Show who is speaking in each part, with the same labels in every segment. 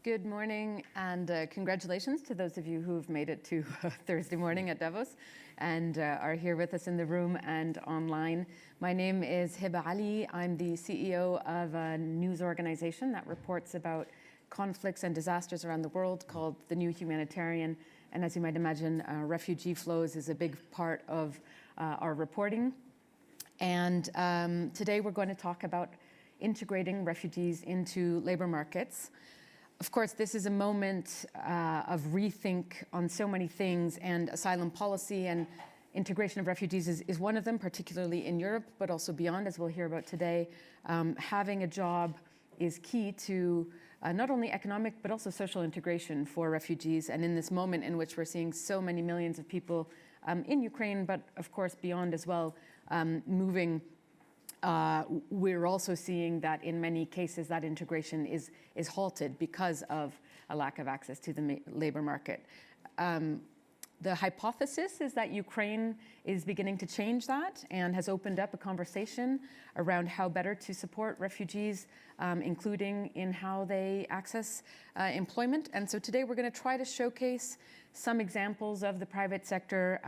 Speaker 1: Good morning and congratulations to those of you who've made it to Thursday morning at Davos and are here with us in the room and online. My name is Hiba Ali. I'm the CEO of a news organization that reports about conflicts and disasters around the world called The New Humanitarian. And as you might imagine, refugee flows is a big part of our reporting. And today we're going to talk about integrating refugees into labor markets. Of course, this is a moment of rethink on so many things, and asylum policy and integration of refugees is one of them, particularly in Europe, but also beyond, as we'll hear about today. Having a job is key to not only economic, but also social integration for refugees. And in this moment in which we're seeing so many millions of people in Ukraine, but of course beyond as well, moving, we're also seeing that in many cases that integration is halted because of a lack of access to the labor market. The hypothesis is that Ukraine is beginning to change that and has opened up a conversation around how better to support refugees, including in how they access employment. And so today we're going to try to showcase some examples of the private sector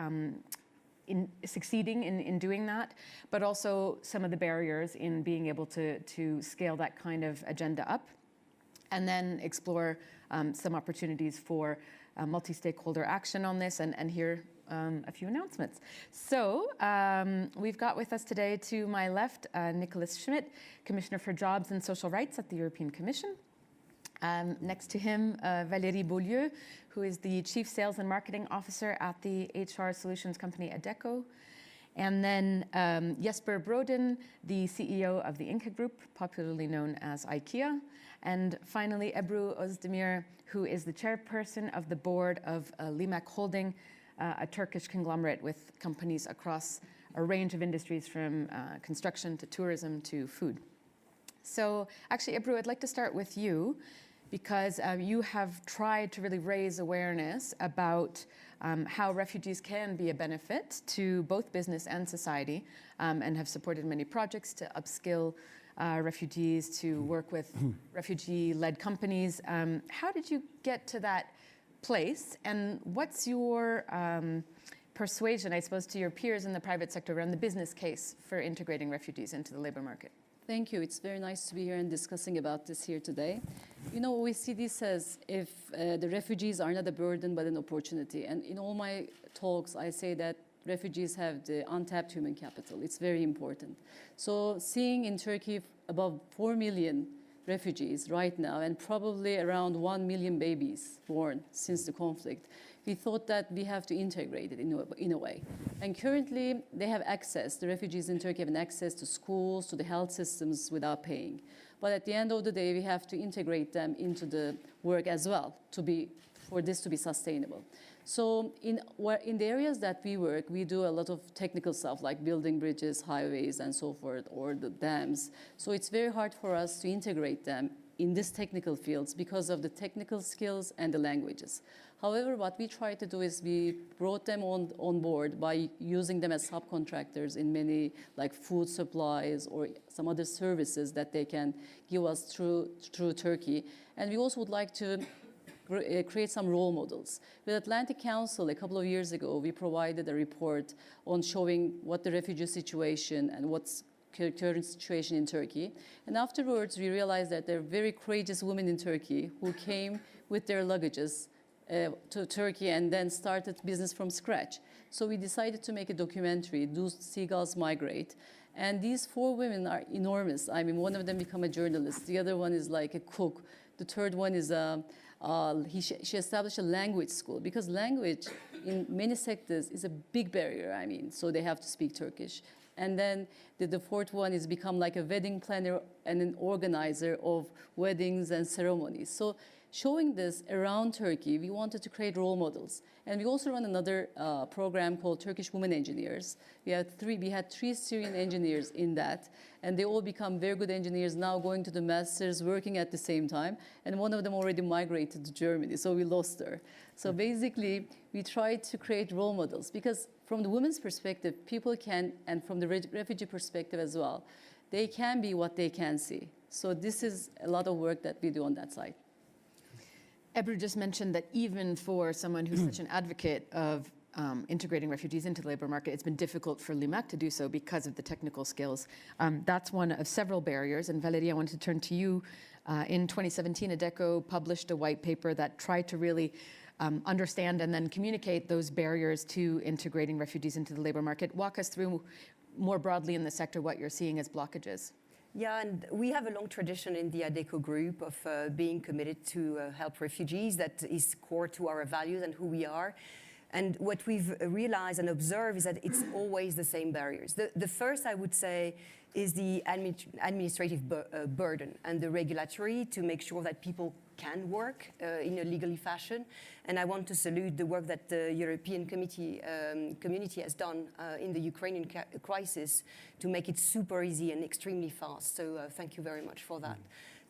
Speaker 1: in succeeding in doing that, but also some of the barriers in being able to scale that kind of agenda up, and then explore some opportunities for multi-stakeholder action on this and hear a few announcements. So we've got with us today to my left, Nicholas Schmidt, Commissioner for Jobs and Social Rights at the European Commission. Next to him, Valérie Beaulieu, who is the Chief Sales and Marketing Officer at the HR solutions company Adecco. And then Jesper Brodin, the CEO of the Inca Group, popularly known as IKEA. And finally, Ebru Özdemir, who is the chairperson of the board of Limak Holding, a Turkish conglomerate with companies across a range of industries from construction to tourism to food. So actually, Ebru, I'd like to start with you, because you have tried to really raise awareness about how refugees can be a benefit to both business and society, and have supported many projects to upskill refugees, to work with refugee-led companies. How did you get to that place, and what's your persuasion, I suppose, to your peers in the private sector around the business case for integrating refugees into the labor market?
Speaker 2: Thank you. It's very nice to be here and discussing about this here today. You know, we see this as if the refugees are not a burden but an opportunity. And in all my talks, I say that refugees have the untapped human capital. It's very important. So seeing in Turkey above 4 million refugees right now, and probably around 1 million babies born since the conflict, we thought that we have to integrate it in a way. And currently, they have access, the refugees in Turkey have an access to schools, to the health systems without paying. But at the end of the day, we have to integrate them into the work as well for this to be sustainable. So in the areas that we work, we do a lot of technical stuff like building bridges, highways, and so forth, or the dams. So it's very hard for us to integrate them in these technical fields because of the technical skills and the languages. However, what we try to do is we brought them on board by using them as subcontractors in many, like food supplies or some other services that they can give us through Turkey. And we also would like to create some role models. With Atlantic Council, a couple of years ago, we provided a report on showing what the refugee situation and what's current situation in Turkey. And afterwards, we realized that there are very courageous women in Turkey who came with their luggages to Turkey and then started business from scratch. So we decided to make a documentary, Do Seagulls Migrate? And these 4 women are enormous. I mean, one of them became a journalist. The other one is like a cook. The third one is she established a language school, because language in many sectors is a big barrier, I mean, so they have to speak Turkish. And then the fourth one is become like a wedding planner and an organizer of weddings and ceremonies. So showing this around Turkey, we wanted to create role models. And we also run another program called Turkish Women Engineers. We had 3 Syrian engineers in that, and they all become very good engineers now, going to the masters, working at the same time. And one of them already migrated to Germany, so we lost her. So basically, we tried to create role models, because from the women's perspective, people can, and from the refugee perspective as well, they can be what they can see. So this is a lot of work that we do on that side.
Speaker 1: Ebru just mentioned that even for someone who's such an advocate of integrating refugees into the labor market, it's been difficult for Limac to do so because of the technical skills. That's one of several barriers. And Valérie, I want to turn to you. In 2017, ADECO published a white paper that tried to really understand and then communicate those barriers to integrating refugees into the labor market. Walk us through more broadly in the sector what you're seeing as blockages.
Speaker 3: Yeah, and we have a long tradition in the ADECO group of being committed to help refugees. That is core to our values and who we are. And what we've realized and observed is that it's always the same barriers. The first, I would say, is the administrative burden and the regulatory to make sure that people can work in a legally fashion. And I want to salute the work that the European community has done in the Ukrainian crisis to make it super easy and extremely fast. So thank you very much for that.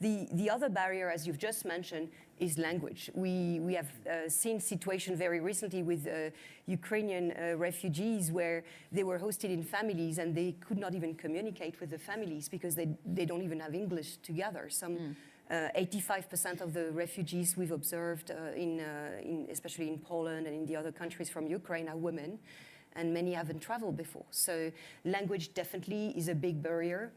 Speaker 3: The other barrier, as you've just mentioned, is language. We have seen situation very recently with Ukrainian refugees where they were hosted in families and they could not even communicate with the families because they don't even have English together. 85% of the refugees we've observed, especially in Poland and in the other countries from Ukraine, are women, and many haven't traveled before. So language definitely is a big barrier.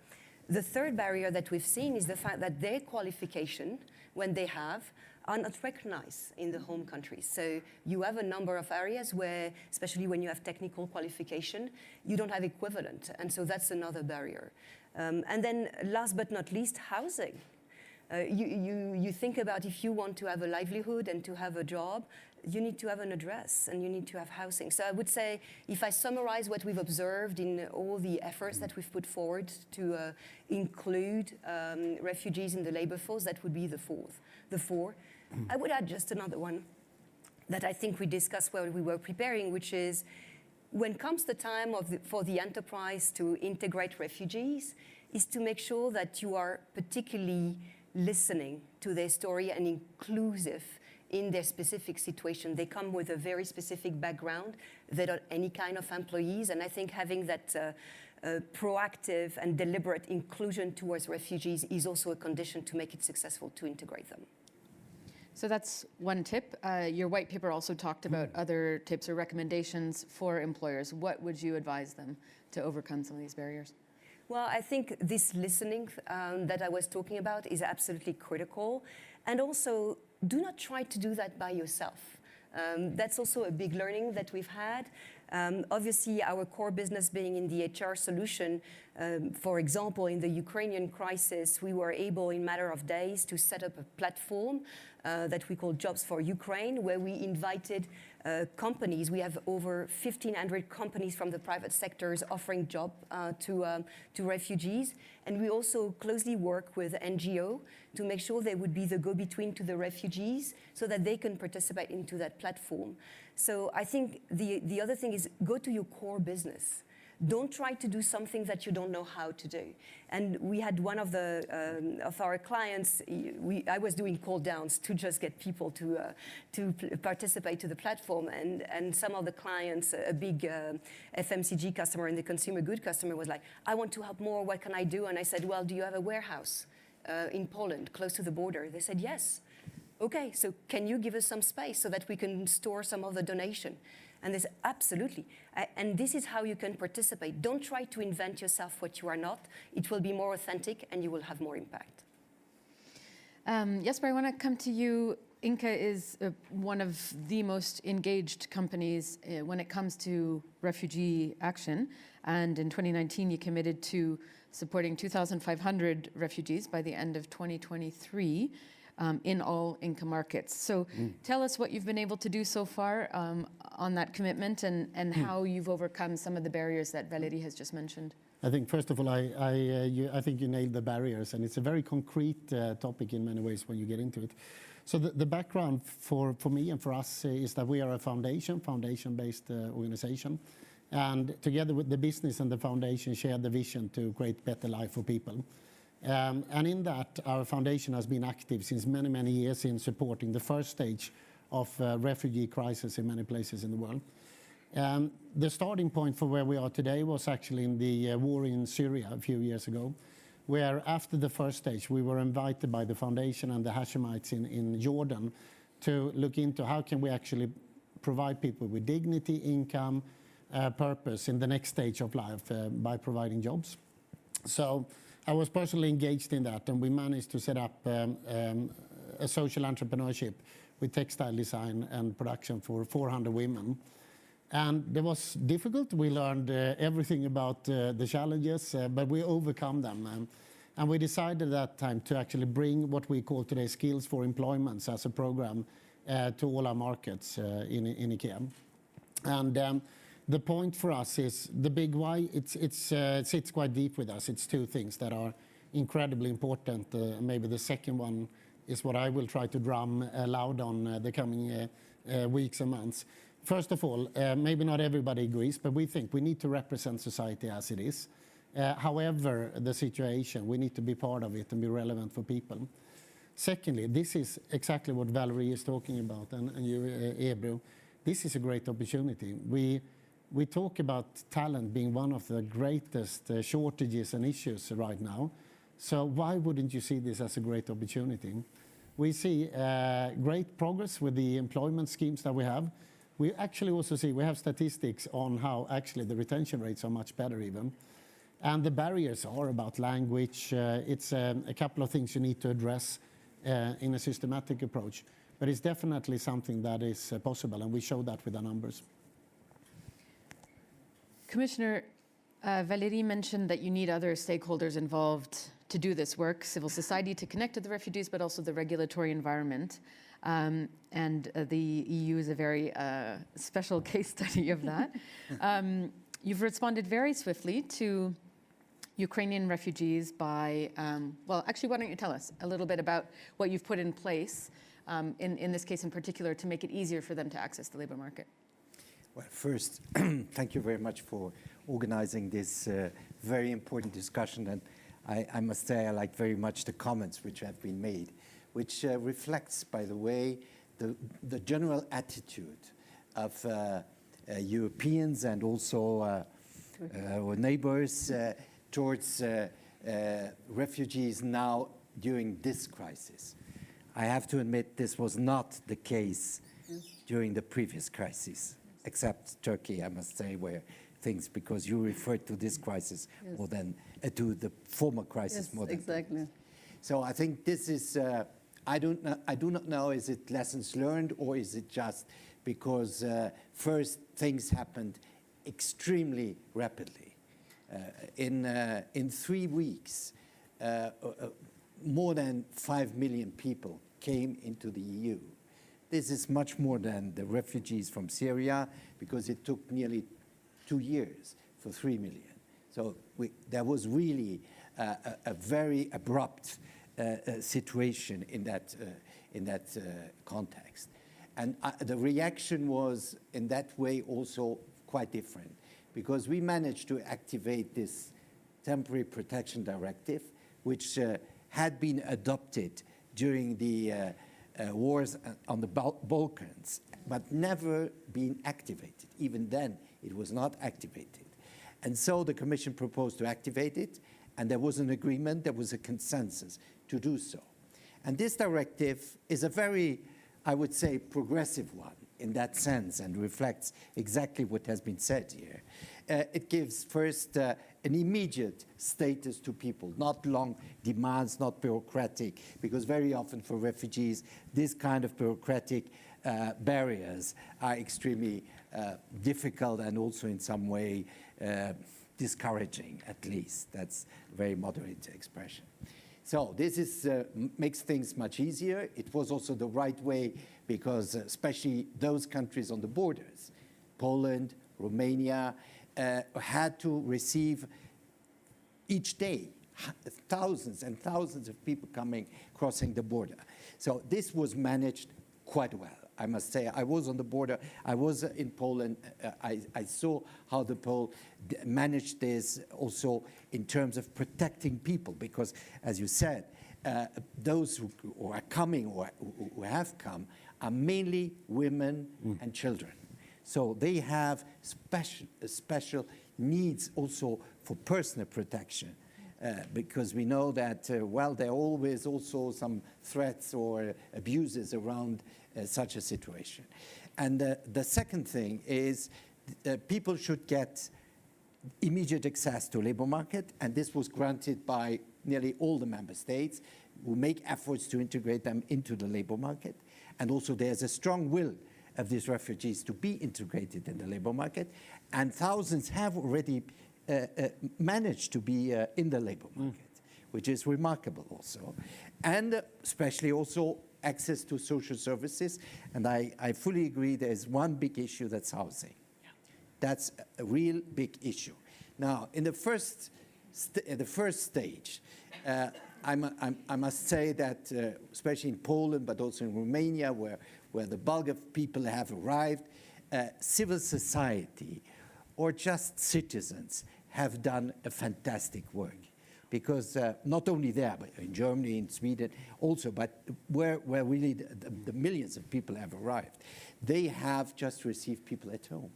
Speaker 3: The third barrier that we've seen is the fact that their qualification, when they have, are not recognized in the home countries. So you have a number of areas where, especially when you have technical qualification, you don't have equivalent. And so that's another barrier. And then last but not least, housing. You think about if you want to have a livelihood and to have a job, you need to have an address and you need to have housing. So I would say, if I summarize what we've observed in all the efforts that we've put forward to include refugees in the labor force, that would be the four. I would add just another one that I think we discussed while we were preparing, which is when comes the time for the enterprise to integrate refugees, is to make sure that you are particularly listening to their story and inclusive in their specific situation. They come with a very specific background. They're not any kind of employees. And I think having that proactive and deliberate inclusion towards refugees is also a condition to make it successful to integrate them.
Speaker 1: So that's one tip. Your white paper also talked about other tips or recommendations for employers. What would you advise them to overcome some of these barriers?
Speaker 3: Well, I think this listening that I was talking about is absolutely critical. And also, do not try to do that by yourself. That's also a big learning that we've had. Obviously, our core business being in the HR solution, for example, in the Ukrainian crisis, we were able in a matter of days to set up a platform that we call Jobs for Ukraine, where we invited companies. We have over 1,500 companies from the private sectors offering job to refugees. And we also closely work with NGO to make sure they would be the go-between to the refugees so that they can participate into that platform. So I think the other thing is go to your core business. Don't try to do something that you don't know how to do. And we had one of our clients. I was doing call downs to just get people to participate to the platform. And some of the clients, a big FMCG customer and the consumer good customer, was like, "I want to help more. What can I do?" And I said, "Well, do you have a warehouse in Poland, close to the border?" They said, "Yes." "Okay, so can you give us some space so that we can store some of the donation?" And they said, "Absolutely." And this is how you can participate. Don't try to invent yourself what you are not. It will be more authentic and you will have more impact.
Speaker 1: Jesper, I want to come to you. Inca is one of the most engaged companies when it comes to refugee action. And in 2019, you committed to supporting 2,500 refugees by the end of 2023. In all Inca markets. So tell us what you've been able to do so far on that commitment and how you've overcome some of the barriers that Valérie has just mentioned.
Speaker 4: I think, first of all, I think you nailed the barriers, and it's a very concrete topic in many ways when you get into it. So the background for me and for us is that we are a foundation-based organization. And together with the business and the foundation share the vision to create better life for people. And in that, our foundation has been active since many, many years in supporting the first stage of refugee crisis in many places in the world. The starting point for where we are today was actually in the war in Syria a few years ago, where after the first stage, we were invited by the foundation and the Hashemites in Jordan to look into how can we actually provide people with dignity, income, purpose in the next stage of life by providing jobs. So I was personally engaged in that, and we managed to set up a social entrepreneurship with textile design and production for 400 women. And it was difficult. We learned everything about the challenges, but we overcome them. And we decided at that time to actually bring what we call today Skills for Employments as a program to all our markets in IKEA. And the point for us is the big why. It sits quite deep with us. It's two things that are incredibly important. Maybe the second one is what I will try to drum loud on the coming weeks and months. First of all, maybe not everybody agrees, but we think we need to represent society as it is. However the situation, we need to be part of it and be relevant for people. Secondly, this is exactly what Valerie is talking about, and you, Ebru. This is a great opportunity. We talk about talent being one of the greatest shortages and issues right now. So why wouldn't you see this as a great opportunity? We see great progress with the employment schemes that we have. We actually also see, we have statistics on how actually the retention rates are much better even. And the barriers are about language. It's a couple of things you need to address in a systematic approach. But it's definitely something that is possible, and we show that with our numbers.
Speaker 1: Commissioner, Valérie mentioned that you need other stakeholders involved to do this work, civil society to connect to the refugees, but also the regulatory environment. And the EU is a very special case study of that. You've responded very swiftly to Ukrainian refugees by, well, actually, why don't you tell us a little bit about what you've put in place, in this case in particular, to make it easier for them to access the labor market?
Speaker 5: Well, first, thank you very much for organizing this very important discussion. And I must say I like very much the comments which have been made, which reflects, by the way, the general attitude of Europeans and also our neighbors towards refugees now during this crisis. I have to admit this was not the case during the previous crisis, except Turkey, I must say, where things, because you referred to this crisis more than to the former crisis more than
Speaker 2: exactly.
Speaker 5: So I think this is, I do not know, is it lessons learned, or is it just because first things happened extremely rapidly. In 3 weeks, more than 5 million people came into the EU. This is much more than the refugees from Syria, because it took nearly 2 years for 3 million. So there was really a very abrupt situation in that context. And the reaction was, in that way, also quite different, because we managed to activate this temporary protection directive, which had been adopted during the wars on the Balkans, but never been activated. Even then, it was not activated. And so the Commission proposed to activate it, and there was an agreement, there was a consensus to do so. And this directive is a very, I would say, progressive one in that sense, and reflects exactly what has been said here. It gives first an immediate status to people, not long demands, not bureaucratic, because very often for refugees, this kind of bureaucratic barriers are extremely difficult and also in some way discouraging, at least. That's a very moderate expression. So this is, makes things much easier. It was also the right way, because especially those countries on the borders, Poland, Romania, had to receive each day thousands and thousands of people crossing the border. So this was managed quite well, I must say. I was on the border, I was in Poland, I saw how the Poles managed this also in terms of protecting people, because, as you said, those who are coming or who have come are mainly women and children. So they have special needs also for personal protection. because we know that, well, there are always also some threats or abuses around such a situation. And the second thing is people should get immediate access to labor market, and this was granted by nearly all the member states who make efforts to integrate them into the labor market. And also there's a strong will of these refugees to be integrated in the labor market, and thousands have already managed to be in the labor market, which is remarkable also. And especially also access to social services, and I fully agree there's one big issue, that's housing. That's a real big issue. Now, in the first stage, I must say that, especially in Poland, but also in Romania, where the bulk of people have arrived, civil society or just citizens have done a fantastic work. Because not only there, but in Germany, in Sweden also, but where really the millions of people have arrived, they have just received people at home.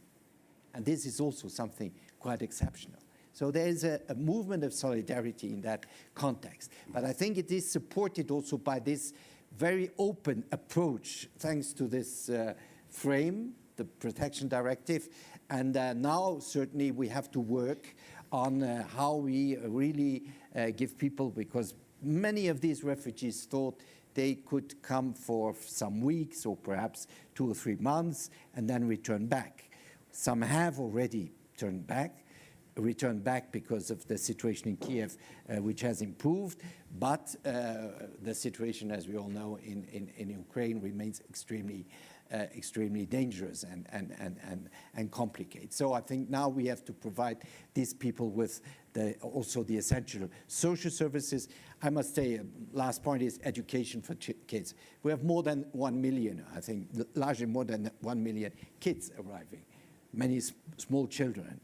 Speaker 5: And this is also something quite exceptional. So there is a movement of solidarity in that context. But I think it is supported also by this very open approach, thanks to this frame, the Protection Directive. And now certainly we have to work on how we really give people, because many of these refugees thought they could come for some weeks or perhaps 2 or 3 months and then return back. Some have already returned back because of the situation in Kiev, which has improved, but the situation, as we all know, in Ukraine remains extremely dangerous and complicated. So I think now we have to provide these people with also the essential social services. I must say, last point is education for kids. We have more than 1 million, I think, largely more than 1 million kids arriving, many small children.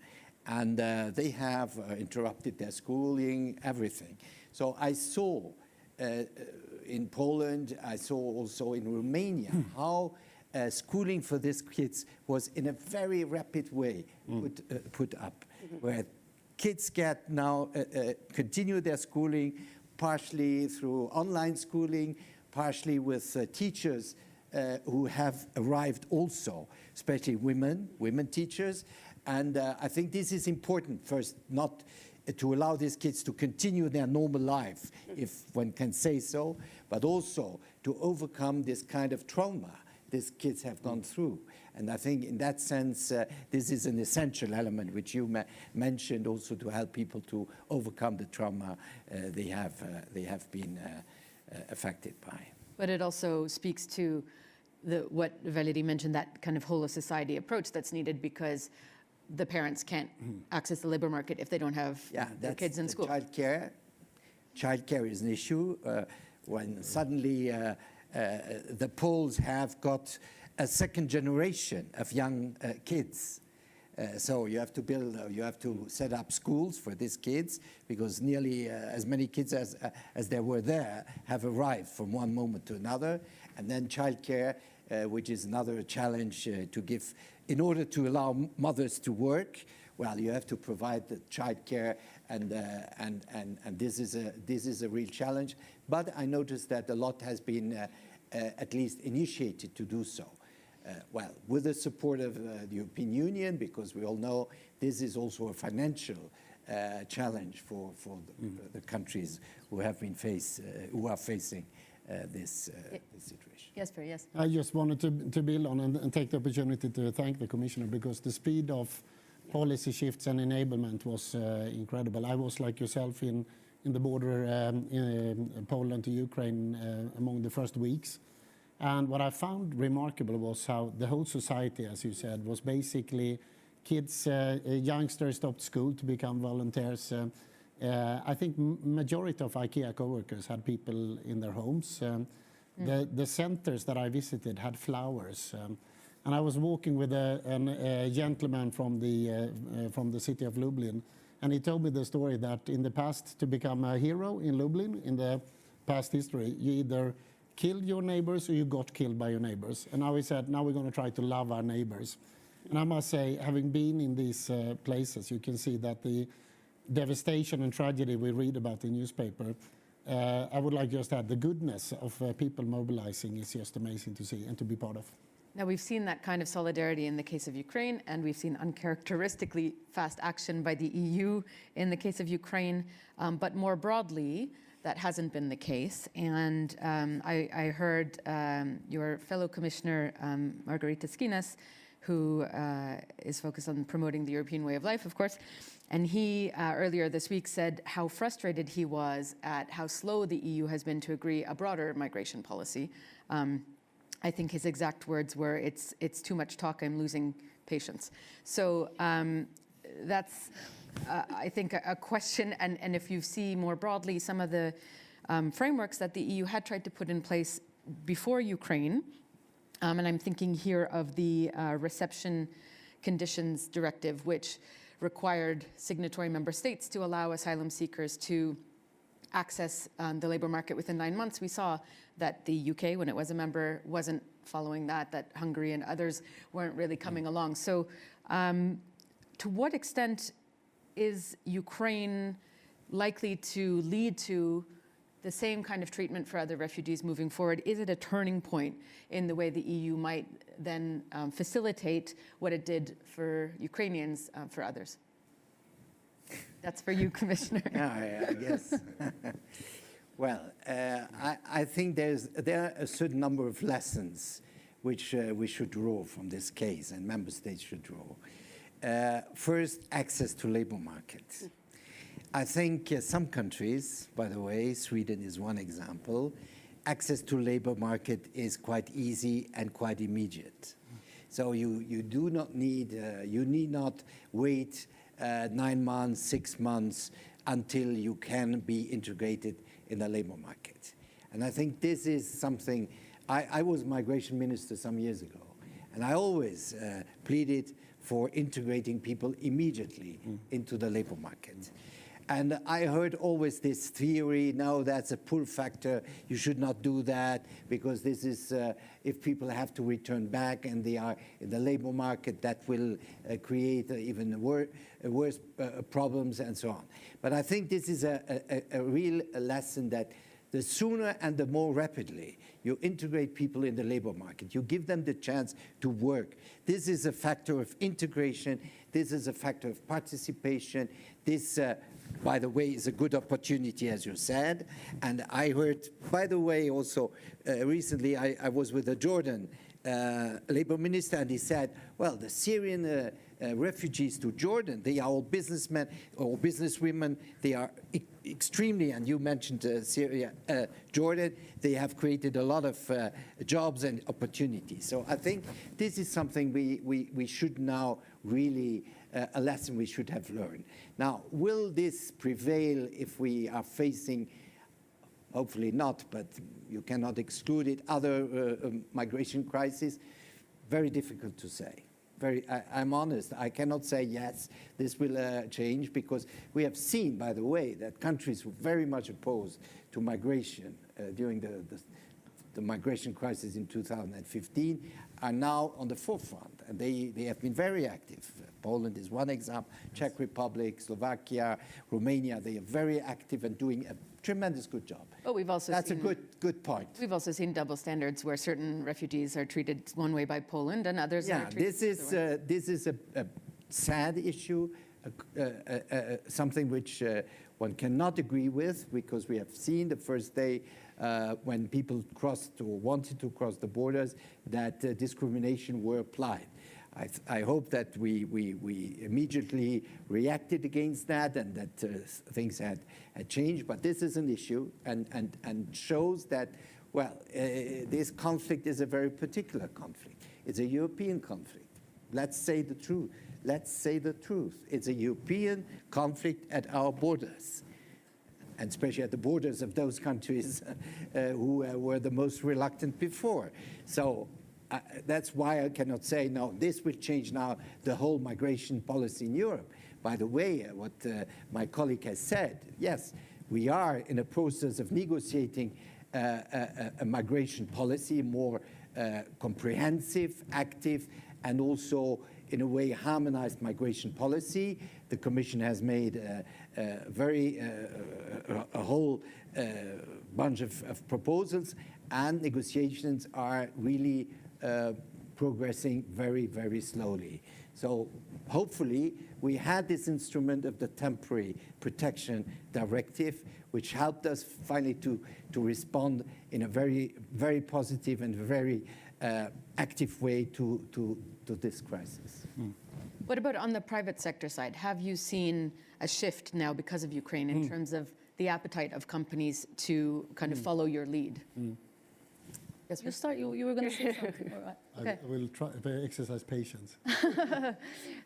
Speaker 5: And they have interrupted their schooling, everything. So I saw in Poland, I saw also in Romania how schooling for these kids was in a very rapid way put up, where kids get now continue their schooling partially through online schooling, partially with teachers who have arrived also, especially women teachers. And I think this is important, first, not to allow these kids to continue their normal life, if one can say so, but also to overcome this kind of trauma these kids have gone through. And I think in that sense, this is an essential element which you mentioned also, to help people to overcome the trauma they have been affected by.
Speaker 1: But it also speaks to what Valerie mentioned, that kind of whole of society approach that's needed, because the parents can't access the labor market if they don't have their kids in school. Childcare is an issue. When suddenly the Poles have got a second generation of young kids. So you have to build, you have to set up schools for these kids, because nearly as many kids as there were there have arrived from one moment to another. And then childcare, which is another challenge to give. In order to allow mothers to work, well, you have to provide the childcare, and this is a real challenge. But I noticed that a lot has been at least initiated to do so. Well, with the support of the European Union, because we all know this is also a financial challenge for the countries who have been who are facing this situation. Yes, Pierre, yes.
Speaker 4: I just wanted to build on and take the opportunity to thank the Commissioner, because the speed of policy shifts and enablement was incredible. I was, like yourself, in the border in Poland to Ukraine among the first weeks. And what I found remarkable was how the whole society, as you said, was basically kids, youngsters stopped school to become volunteers. I think majority of IKEA co-workers had people in their homes. The centers that I visited had flowers. And I was walking with a gentleman from the city of Lublin, and he told me the story that in the past, to become a hero in Lublin, in the past history, you either killed your neighbors or you got killed by your neighbors. And now he said, now we're going to try to love our neighbors. And I must say, having been in these places, you can see that devastation and tragedy we read about in newspaper, I would like just to add the goodness of people mobilizing is just amazing to see and to be part of.
Speaker 1: Now, we've seen that kind of solidarity in the case of Ukraine, and we've seen uncharacteristically fast action by the EU in the case of Ukraine. But more broadly, that hasn't been the case. And I heard your fellow commissioner, Margarita Skinas, who is focused on promoting the European way of life, of course. And he earlier this week said how frustrated he was at how slow the EU has been to agree a broader migration policy. I think his exact words were, it's too much talk, I'm losing patience. So that's, I think, a question. And if you see more broadly some of the frameworks that the EU had tried to put in place before Ukraine, and I'm thinking here of the Reception Conditions Directive, which required signatory member states to allow asylum seekers to access the labor market within 9 months. We saw that the UK, when it was a member, wasn't following that Hungary and others weren't really coming along. So to what extent is Ukraine likely to lead to the same kind of treatment for other refugees moving forward? Is it a turning point in the way the EU might then facilitate what it did for Ukrainians for others? That's for you, Commissioner.
Speaker 5: Yeah, I guess. Well, I think there are a certain number of lessons which we should draw from this case, and member states should draw. First, access to labor markets. I think some countries, by the way, Sweden is one example, access to labor market is quite easy and quite immediate. So you do not need, you need not wait 9 months, 6 months until you can be integrated in the labor market. And I think this is something, I was migration minister some years ago, and I always pleaded for integrating people immediately into the labor market. And I heard always this theory, no, that's a pull factor, you should not do that, because this is, if people have to return back and they are in the labor market, that will create even worse problems and so on. But I think this is a real lesson that the sooner and the more rapidly you integrate people in the labor market, you give them the chance to work. This is a factor of integration, this is a factor of participation, this by the way, is a good opportunity, as you said. And I heard, by the way, also recently I was with a Jordan labor minister, and he said, well, the Syrian refugees to Jordan, they are all businessmen or businesswomen. They are extremely, and you mentioned Syria, Jordan, they have created a lot of jobs and opportunities. So I think this is something we should now really, a lesson we should have learned. Now, will this prevail if we are facing, hopefully not, but you cannot exclude it, other migration crises? Very difficult to say. I'm honest, I cannot say yes, this will change, because we have seen, by the way, that countries who very much opposed to migration during the migration crisis in 2015 are now on the forefront, and they have been very active. Poland is one example, Czech Republic, Slovakia, Romania, they are very active and doing a tremendous good job.
Speaker 1: But we've also
Speaker 5: That's
Speaker 1: seen,
Speaker 5: a good point.
Speaker 1: We've also seen double standards where certain refugees are treated one way by Poland and others are treated another way.
Speaker 5: This is a sad issue, something which one cannot agree with, because we have seen the first day when people crossed or wanted to cross the borders that discrimination were applied. I hope that we immediately reacted against that and that things had changed, but this is an issue and shows that, well, this conflict is a very particular conflict. It's a European conflict. Let's say the truth. Let's say the truth. It's a European conflict at our borders, and especially at the borders of those countries who were the most reluctant before. So that's why I cannot say, no, this will change now the whole migration policy in Europe. By the way, what my colleague has said, yes, we are in a process of negotiating a migration policy, more comprehensive, active, and also in a way, harmonized migration policy. The Commission has made a whole bunch of proposals, and negotiations are really progressing very, very slowly. So hopefully we had this instrument of the temporary protection directive, which helped us finally to respond in a very, very positive and very active way to this crisis.
Speaker 1: What about on the private sector side? Have you seen a shift now because of Ukraine in terms of the appetite of companies to kind of follow your lead?
Speaker 2: Yes, you start. You were going to say something. All right. Okay.
Speaker 4: I will try to exercise patience.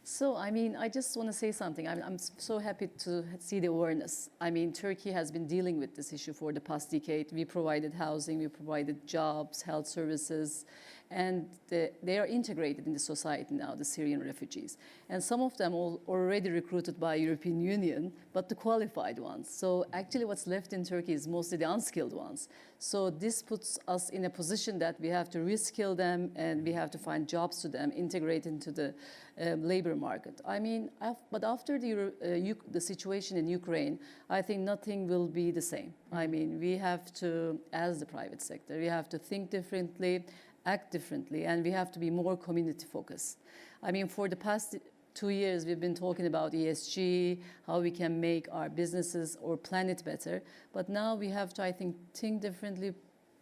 Speaker 2: So, I mean, I just want to say something. I'm so happy to see the awareness. I mean, Turkey has been dealing with this issue for the past decade. We provided housing, we provided jobs, health services, and they are integrated in the society now, the Syrian refugees. And some of them already recruited by European Union, but the qualified ones. So actually what's left in Turkey is mostly the unskilled ones. So this puts us in a position that we have to reskill them and we have to find jobs to them, integrate into the labor market. I mean, but after the situation in Ukraine, I think nothing will be the same. I mean, we have to, as the private sector, we have to think differently, act differently, and we have to be more community focused. I mean, for the past 2 years, we've been talking about ESG, how we can make our businesses or planet better. But now we have to, I think differently,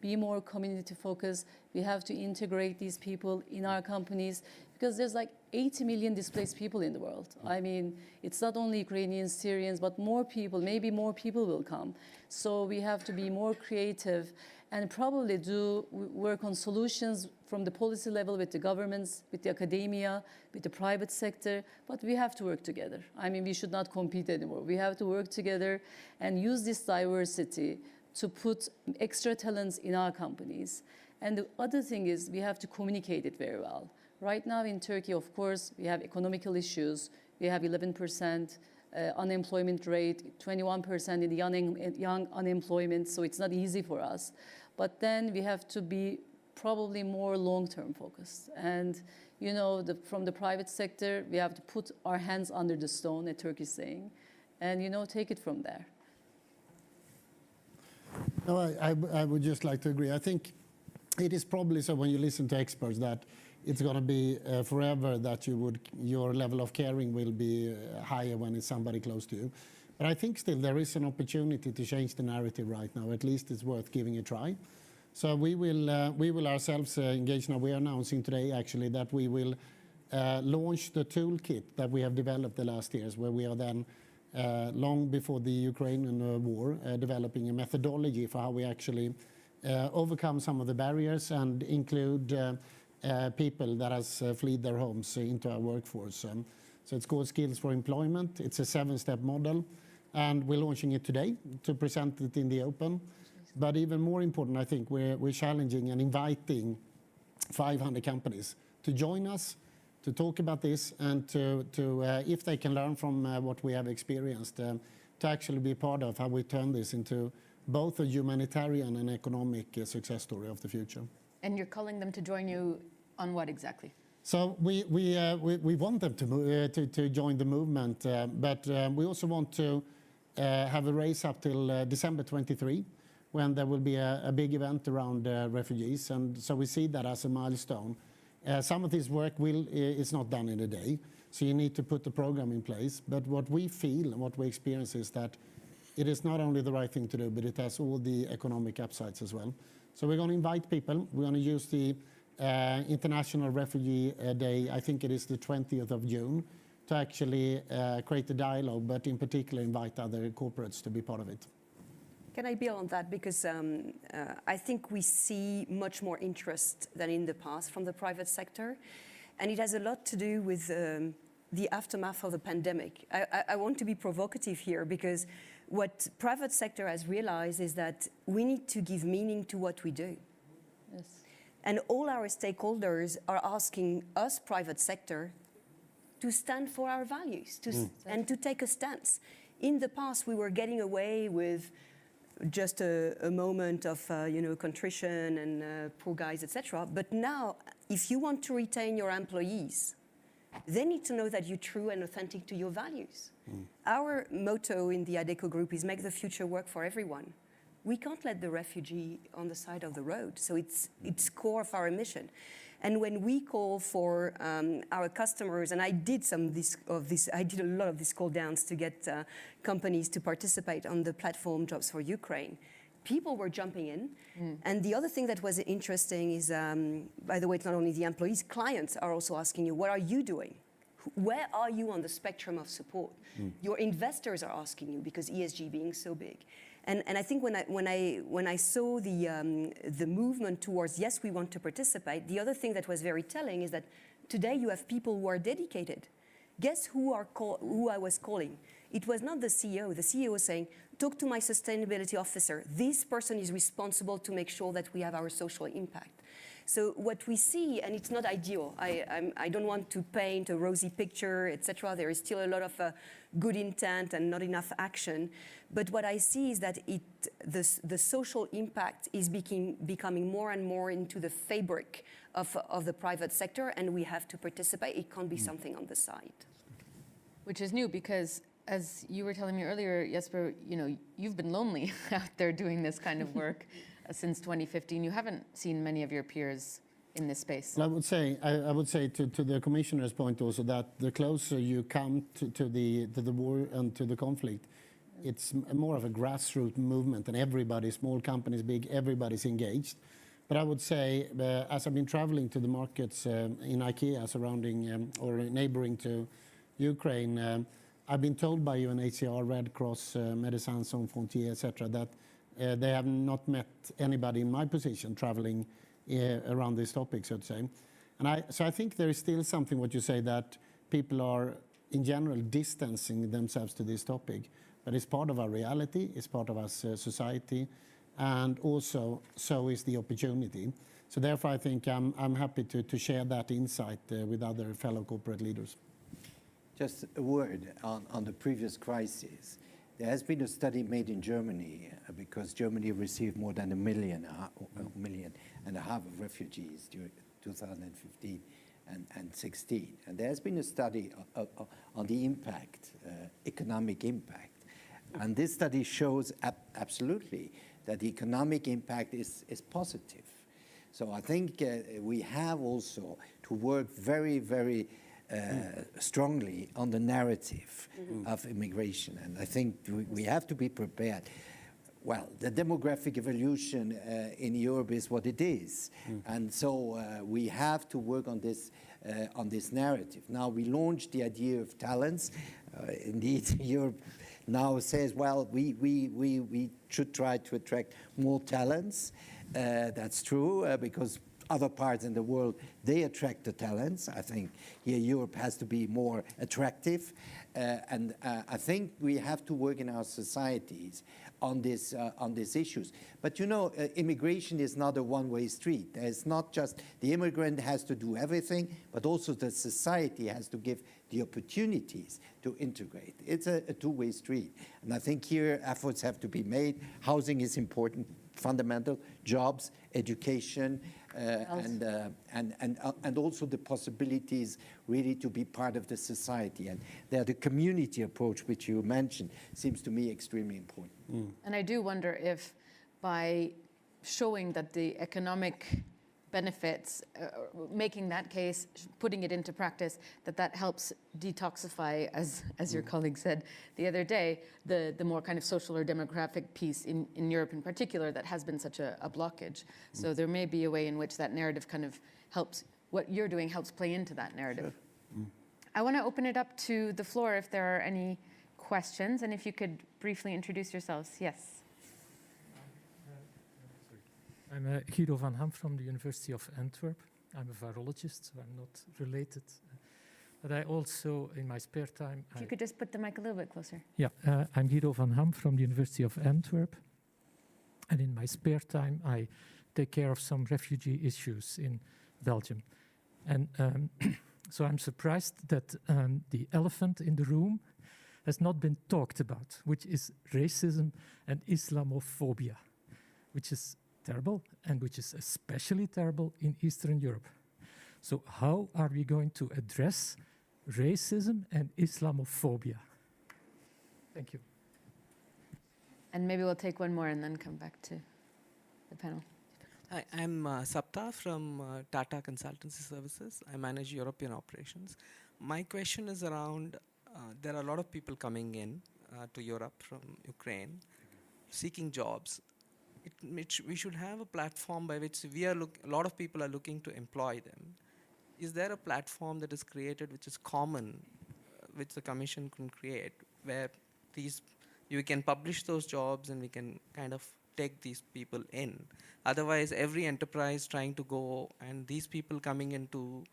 Speaker 2: be more community focused. We have to integrate these people in our companies because there's like 80 million displaced people in the world. I mean, it's not only Ukrainians, Syrians, but more people, maybe more people will come. So we have to be more creative and probably work on solutions from the policy level with the governments, with the academia, with the private sector, but we have to work together. I mean, we should not compete anymore. We have to work together and use this diversity to put extra talents in our companies. And the other thing is we have to communicate it very well. Right now in Turkey, of course, we have economical issues. We have 11% unemployment rate, 21% in the young unemployment, so it's not easy for us. But then we have to be probably more long-term focused. And, you know, from the private sector, we have to put our hands under the stone, a Turkish saying, and, you know, take it from there.
Speaker 4: No, I would just like to agree. I think it is probably so when you listen to experts that it's going to be forever that your level of caring will be higher when it's somebody close to you. But I think still there is an opportunity to change the narrative right now. At least it's worth giving a try. So we will ourselves engage now. We are announcing today actually that we will launch the toolkit that we have developed the last years, where we are then long before the Ukrainian war developing a methodology for how we actually overcome some of the barriers and include people that has fled their homes into our workforce. So it's called Skills for Employment. It's a 7-step model, and we're launching it today to present it in the open. But even more important, I think we're challenging and inviting 500 companies to join us, to talk about this, and to if they can learn from what we have experienced, to actually be part of how we turn this into both a humanitarian and economic success story of the future.
Speaker 1: And you're calling them to join you on what exactly?
Speaker 4: So we want them to join the movement, but we also want to have a race up till December 23, when there will be a big event around refugees, and so we see that as a milestone. Some of this work is not done in a day, so you need to put the program in place. But what we feel and what we experience is that it is not only the right thing to do, but it has all the economic upsides as well. So we're going to invite people. We're going to use the International Refugee Day, I think it is the 20th of June, to actually create a dialogue, but in particular invite other corporates to be part of it.
Speaker 3: Can I build on that? Because I think we see much more interest than in the past from the private sector. And it has a lot to do with the aftermath of the pandemic. I want to be provocative here because what private sector has realized is that we need to give meaning to what we do.
Speaker 2: Yes.
Speaker 3: And all our stakeholders are asking us, private sector, to stand for our values and to take a stance. In the past, we were getting away with just a moment of contrition and poor guys, etc. But now, if you want to retain your employees, they need to know that you're true and authentic to your values. Our motto in the ADECO group is make the future work for everyone. We can't let the refugee on the side of the road, so it's core of our mission. And when we call for our customers, and I did I did a lot of these call downs to get companies to participate on the platform Jobs for Ukraine. People were jumping in. And the other thing that was interesting is, by the way, it's not only the employees, clients are also asking you, what are you doing? Where are you on the spectrum of support? Your investors are asking you, because ESG being so big. And I think when I saw the movement towards, yes, we want to participate, the other thing that was very telling is that today you have people who are dedicated. Guess who I was calling? It was not the CEO. The CEO was saying, talk to my sustainability officer. This person is responsible to make sure that we have our social impact. So what we see, and it's not ideal, I don't want to paint a rosy picture, etc. There is still a lot of good intent and not enough action. But what I see is that the social impact is becoming more and more into the fabric of the private sector, and we have to participate. It can't be something on the side.
Speaker 1: Which is new, because as you were telling me earlier, Jesper, you've been lonely out there doing this kind of work since 2015. You haven't seen many of your peers in this space.
Speaker 4: Well, I would say to the commissioner's point also, that the closer you come to the war and to the conflict, it's more of a grassroots movement, and everybody, small companies, big, everybody's engaged. But I would say, as I've been traveling to the markets in IKEA surrounding or neighboring to Ukraine, I've been told by UNHCR, Red Cross, Médecins Sans Frontières, etc., that they have not met anybody in my position traveling around this topic, so to say. And so I think there is still something, what you say, that people are, in general, distancing themselves to this topic. But it's part of our reality, it's part of our society, and also so is the opportunity. So therefore, I think I'm happy to share that insight with other fellow corporate leaders.
Speaker 5: Just a word on the previous crisis. There has been a study made in Germany because Germany received more than 1.5 million of refugees during 2015 and 16. And there has been a study on the impact, economic impact. And this study shows absolutely that the economic impact is positive. So I think we have also to work very, very strongly on the narrative of immigration. And I think we have to be prepared. Well, the demographic evolution in Europe is what it is. And so we have to work on this narrative. Now, we launched the idea of talents. Indeed, Europe now says, well, we should try to attract more talents. That's true, because other parts in the world, they attract the talents. I think here Europe has to be more attractive. And I think we have to work in our societies on these issues. But immigration is not a one-way street. It's not just the immigrant has to do everything, but also the society has to give the opportunities to integrate. It's a two-way street. And I think here efforts have to be made. Housing is important, fundamental, jobs, education, and also the possibilities really to be part of the society. And the community approach, which you mentioned, seems to me extremely important.
Speaker 1: And I do wonder if by showing that the economic benefits, making that case, putting it into practice, that helps detoxify, as your colleague said the other day, the more kind of social or demographic piece in Europe in particular that has been such a blockage. So there may be a way in which that narrative kind of helps, what you're doing helps play into that narrative. Sure. I want to open it up to the floor if there are any questions, and if you could briefly introduce yourselves. Yes.
Speaker 6: I'm Guido van Ham from the University of Antwerp. I'm a virologist, so I'm not related. But I also, in my spare time...
Speaker 1: If you could just put the mic a little bit closer.
Speaker 6: Yeah, I'm Guido van Ham from the University of Antwerp. And in my spare time, I take care of some refugee issues in Belgium. And so I'm surprised that the elephant in the room has not been talked about, which is racism and Islamophobia, which is terrible, and which is especially terrible in Eastern Europe. So how are we going to address racism and Islamophobia. Thank you.
Speaker 1: And maybe we'll take one more and then come back to the panel.
Speaker 7: Hi, I'm Sapta from Tata Consultancy Services. I manage European operations. My question is around, there are a lot of people coming in to Europe from Ukraine, seeking jobs. We should have a platform by which a lot of people are looking to employ them. Is there a platform that is created which is common, which the Commission can create, where you can publish those jobs and we can kind of take these people in? Otherwise, every enterprise trying to go and these people coming into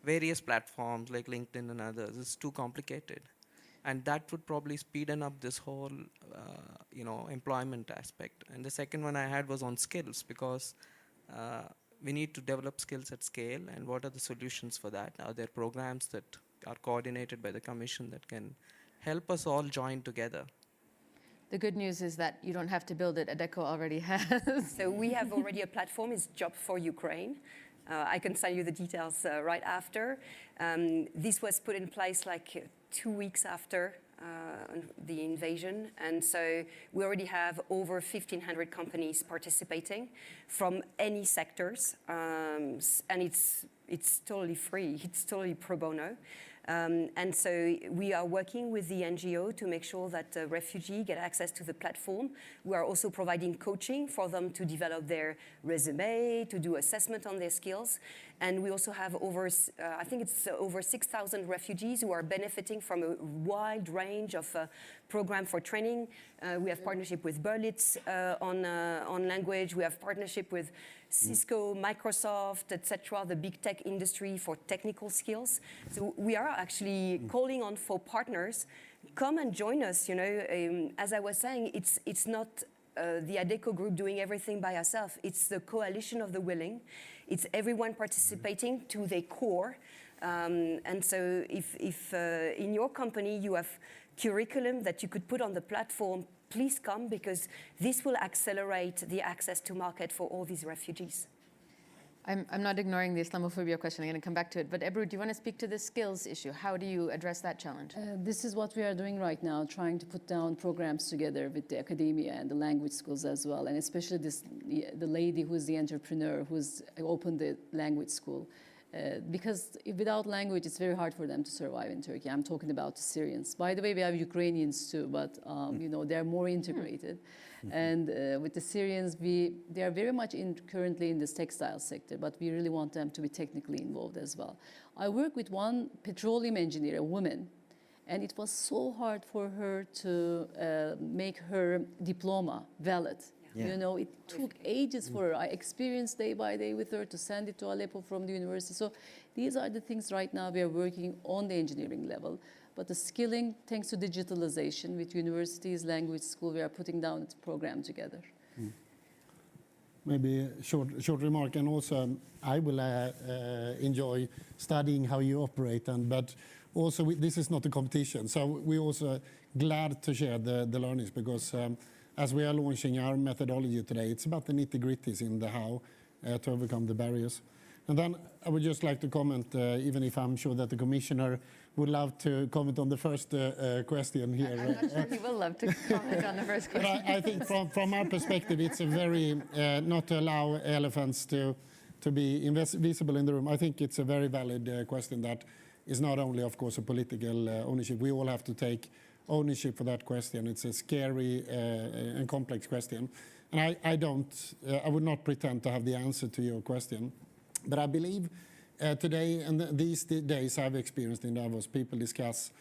Speaker 7: various platforms like LinkedIn and others is too complicated. And that would probably speeden up this whole employment aspect. And the second one I had was on skills, because we need to develop skills at scale, and what are the solutions for that? Are there programs that are coordinated by the Commission that can help us all join together?
Speaker 1: The good news is that you don't have to build it. Adecco already has.
Speaker 3: So we have already a platform, it's Job for Ukraine. I can send you the details right after. This was put in place like 2 weeks after the invasion. And so we already have over 1,500 companies participating from any sectors. And it's totally free, it's totally pro bono. And so we are working with the NGO to make sure that refugees get access to the platform. We are also providing coaching for them to develop their resume, to do assessment on their skills. And we also have over 6,000 refugees who are benefiting from a wide range of programs for training. We have partnership with Berlitz on language. We have partnership with Cisco, Microsoft, etc., the big tech industry for technical skills. So we are actually calling on for partners. Come and join us. As I was saying, it's not the Adecco group doing everything by ourselves. It's the coalition of the willing. It's everyone participating to their core. And so if in your company you have curriculum that you could put on the platform, please come, because this will accelerate the access to market for all these refugees.
Speaker 1: I'm not ignoring the Islamophobia question. I'm going to come back to it. But Ebru, do you want to speak to the skills issue? How do you address that challenge?
Speaker 2: This is what we are doing right now, trying to put down programs together with the academia and the language schools as well, and especially the lady who is the entrepreneur who's opened the language school. Because without language, it's very hard for them to survive in Turkey. I'm talking about the Syrians. By the way, we have Ukrainians too, but they're more integrated. And with the Syrians, they are very much currently in this textile sector, but we really want them to be technically involved as well. I work with one petroleum engineer, a woman, and it was so hard for her to make her diploma valid. Yeah. It took ages for her. I experienced day by day with her to send it to Aleppo from the university. So these are the things right now we are working on the engineering level. But the skilling, thanks to digitalization with universities, language school, we are putting down the program together.
Speaker 4: Maybe a short remark, and also I will enjoy studying how you operate, but also this is not a competition. So we're also glad to share the learnings, because as we are launching our methodology today, it's about the nitty-gritties in the how to overcome the barriers. And then I would just like to comment, even if I'm sure that the Commissioner would love to comment on the first question here.
Speaker 1: I'm not sure he will love to comment on the first question.
Speaker 4: But I think from our perspective, it's a very, not to allow elephants to be visible in the room. I think it's a very valid question that is not only, of course, a political ownership. We all have to take ownership for that question. It's a scary and complex question. And I would not pretend to have the answer to your question. But I believe today and these days I've experienced in Davos, people discuss,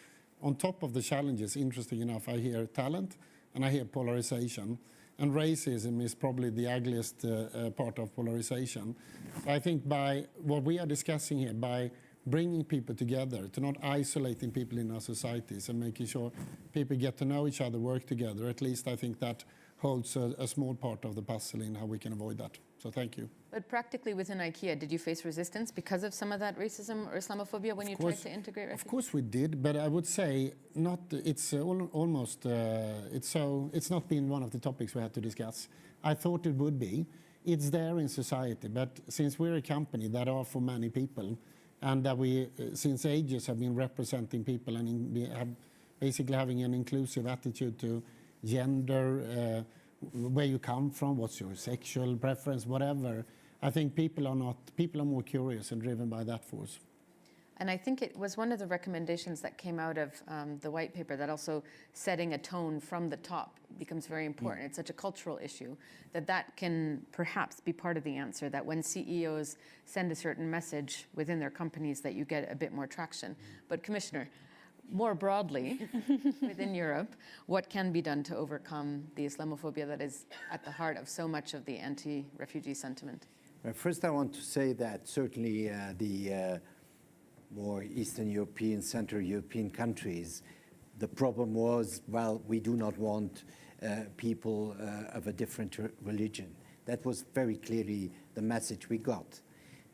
Speaker 4: on top of the challenges, interesting enough, I hear talent and I hear polarization. And racism is probably the ugliest part of polarization. I think by what we are discussing here, by bringing people together, to not isolating people in our societies and making sure people get to know each other, work together, at least I think that holds a small part of the puzzle in how we can avoid that. So thank you.
Speaker 1: But practically within IKEA, did you face resistance because of some of that racism or Islamophobia when you tried to integrate refugees?
Speaker 4: Of course we did, but I would say not. It's almost. It's not been one of the topics we had to discuss. I thought it would be. It's there in society, but since we're a company that are for many people, and that we, since ages, have been representing people and basically having an inclusive attitude to gender, where you come from, what's your sexual preference, whatever. I think people are more curious and driven by that force.
Speaker 1: And I think it was one of the recommendations that came out of the white paper that also setting a tone from the top becomes very important. It's such a cultural issue that can perhaps be part of the answer, that when CEOs send a certain message within their companies that you get a bit more traction. But Commissioner, more broadly within Europe, what can be done to overcome the Islamophobia that is at the heart of so much of the anti-refugee sentiment?
Speaker 5: Well, first, I want to say that certainly the more Eastern European, Central European countries, the problem was, well, we do not want people of a different religion. That was very clearly the message we got.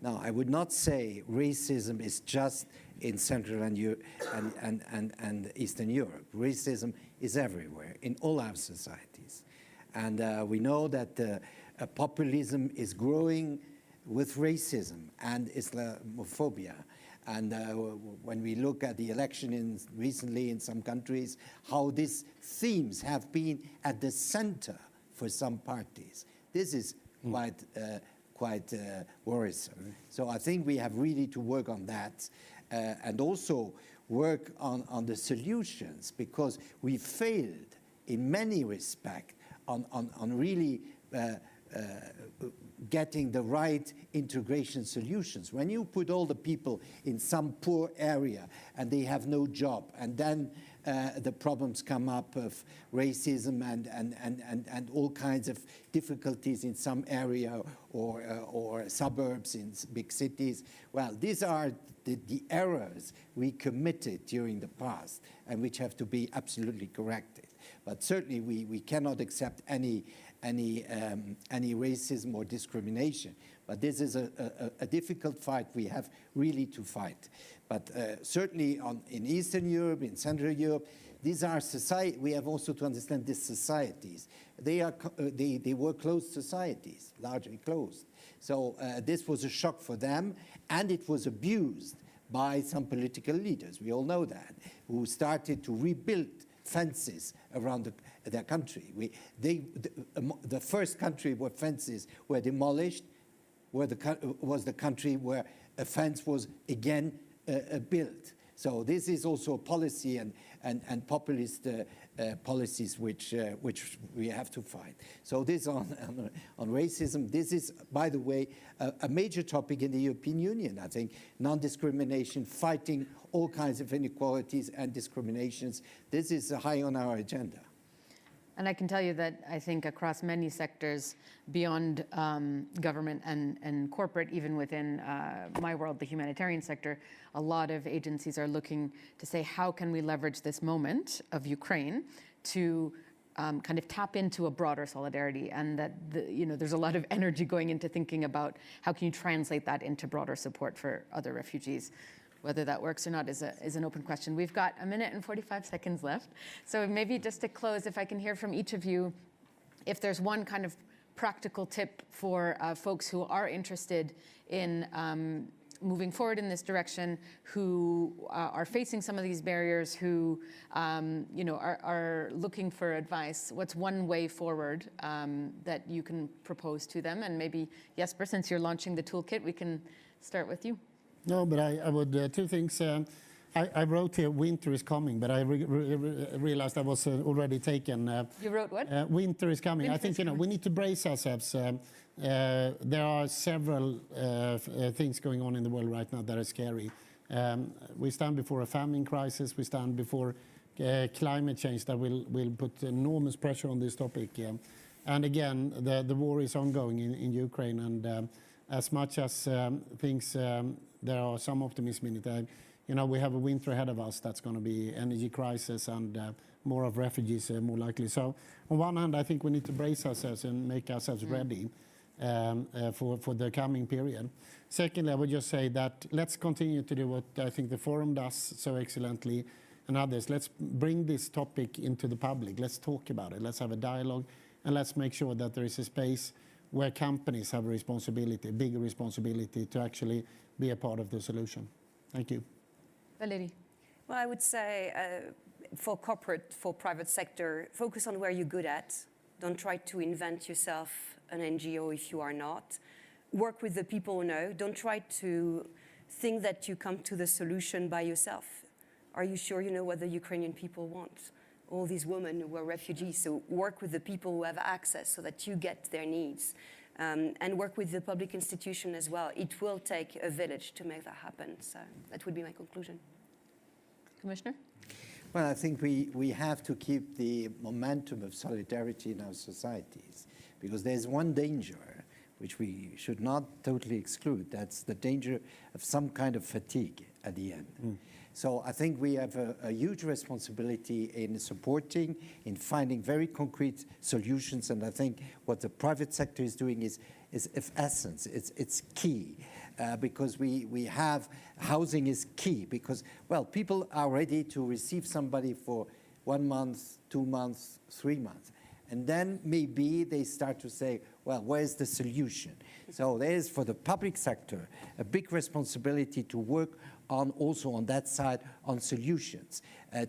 Speaker 5: Now, I would not say racism is just in Central and Eastern Europe. Racism is everywhere, in all our societies. And we know that populism is growing with racism and Islamophobia. And when we look at the election recently in some countries, how these themes have been at the center for some parties. This is quite worrisome. So I think we have really to work on that and also work on the solutions, because we failed in many respects on really getting the right integration solutions. When you put all the people in some poor area and they have no job, and then the problems come up of racism and all kinds of difficulties in some area or suburbs in big cities, well, these are the errors we committed during the past and which have to be absolutely corrected. But certainly we cannot accept any racism or discrimination. But this is a difficult fight we have really to fight. But certainly in Eastern Europe, in Central Europe, these are society. We have also to understand these societies. They were closed societies, largely closed. So this was a shock for them, and it was abused by some political leaders. We all know that, who started to rebuild fences around their country. The first country where fences were demolished was the country where a fence was again built. So this is also a policy and populist policies which we have to fight. So this on racism, this is, by the way, a major topic in the European Union. I think non-discrimination, fighting all kinds of inequalities and discriminations, this is high on our agenda.
Speaker 1: And I can tell you that I think across many sectors beyond government and corporate, even within my world, the humanitarian sector, a lot of agencies are looking to say, how can we leverage this moment of Ukraine to kind of tap into a broader solidarity, and that there's a lot of energy going into thinking about how can you translate that into broader support for other refugees. Whether that works or not is an open question. We've got 1 minute and 45 seconds left. So maybe just to close, if I can hear from each of you, if there's one kind of practical tip for folks who are interested in moving forward in this direction, who are facing some of these barriers, who are looking for advice, what's one way forward that you can propose to them? And maybe, Jesper, since you're launching the toolkit, we can start with you.
Speaker 4: No, but I would, two things. I wrote here, winter is coming, but I realized I was already taken.
Speaker 1: You wrote what?
Speaker 4: Winter is coming. I think, we need to brace ourselves. There are several things going on in the world right now that are scary. We stand before a famine crisis. We stand before climate change that will put enormous pressure on this topic. And again, the war is ongoing in Ukraine, and as much as things, there are some optimism in it. We have a winter ahead of us that's going to be energy crisis and more of refugees more likely. So on one hand, I think we need to brace ourselves and make ourselves ready for the coming period. Secondly, I would just say that let's continue to do what I think the forum does so excellently, and others. Let's bring this topic into the public. Let's talk about it. Let's have a dialogue, and let's make sure that there is a space where companies have a responsibility, a bigger responsibility to actually be a part of the solution. Thank you.
Speaker 1: Valérie.
Speaker 3: Well, I would say for corporate, for private sector, focus on where you're good at. Don't try to invent yourself an NGO if you are not. Work with the people who know. Don't try to think that you come to the solution by yourself. Are you sure you know what the Ukrainian people want? All these women who are refugees, so work with the people who have access so that you get their needs. And work with the public institution as well. It will take a village to make that happen. So that would be my conclusion.
Speaker 1: Commissioner?
Speaker 5: Well, I think we have to keep the momentum of solidarity in our societies, because there's one danger which we should not totally exclude. That's the danger of some kind of fatigue at the end. So I think we have a huge responsibility in supporting, in finding very concrete solutions, and I think what the private sector is doing is of essence. It's key, because we have, housing is key, because, well, people are ready to receive somebody for 1 month, 2 months, 3 months. And then maybe they start to say, well, where's the solution? So there is, for the public sector, a big responsibility to work on, also on that side, on solutions,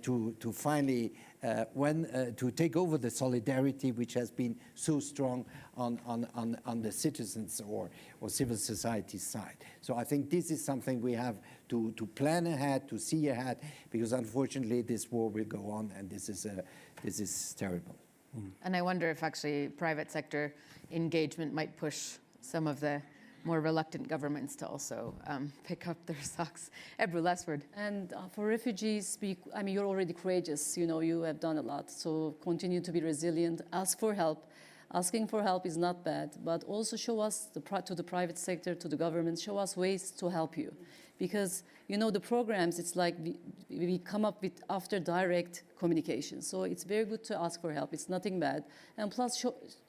Speaker 5: to finally, to take over the solidarity which has been so strong on the citizens or civil society side. So I think this is something we have to plan ahead, to see ahead, because unfortunately this war will go on, and this is terrible.
Speaker 1: And I wonder if actually private sector engagement might push some of the more reluctant governments to also pick up their socks. Ebru, last word.
Speaker 2: And for refugees, I mean, you're already courageous. You know, you have done a lot. So continue to be resilient. Ask for help. Asking for help is not bad, but also show us, to the private sector, to the government, show us ways to help you. Because, you know, the programs, it's like we come up with after direct communication. So it's very good to ask for help. It's nothing bad. And plus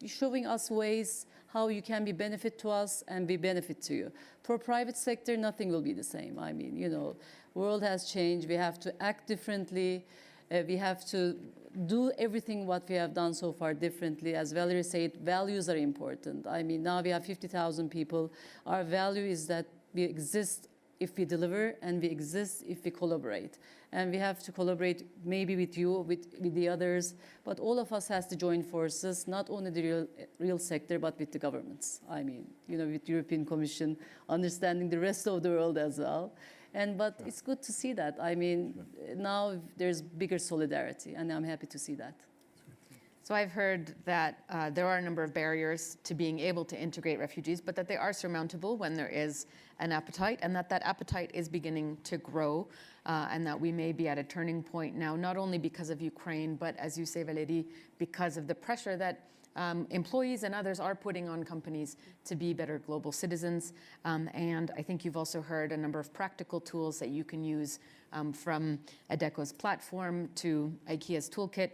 Speaker 2: showing us ways how you can be benefit to us and we benefit to you. For private sector, nothing will be the same. I mean, you know, world has changed. We have to act differently. We have to do everything what we have done so far differently. As Valérie said, values are important. I mean, now we have 50,000 people. Our value is that we exist if we deliver, and we exist if we collaborate. And we have to collaborate maybe with you, with the others, but all of us has to join forces, not only the real sector, but with the governments. I mean, you know, with European Commission, understanding the rest of the world as well. But it's good to see that. I mean, now there's bigger solidarity, and I'm happy to see that.
Speaker 1: So I've heard that there are a number of barriers to being able to integrate refugees, but that they are surmountable when there is an appetite, and that appetite is beginning to grow, and that we may be at a turning point now, not only because of Ukraine, but as you say, Valérie, because of the pressure that employees and others are putting on companies to be better global citizens. And I think you've also heard a number of practical tools that you can use, from Adecco's platform to IKEA's toolkit,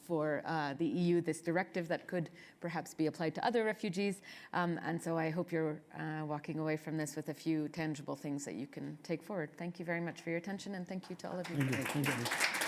Speaker 1: for the EU, this directive that could perhaps be applied to other refugees. And so I hope you're walking away from this with a few tangible things that you can take forward. Thank you very much for your attention, and thank you to all of you.
Speaker 4: Thank you.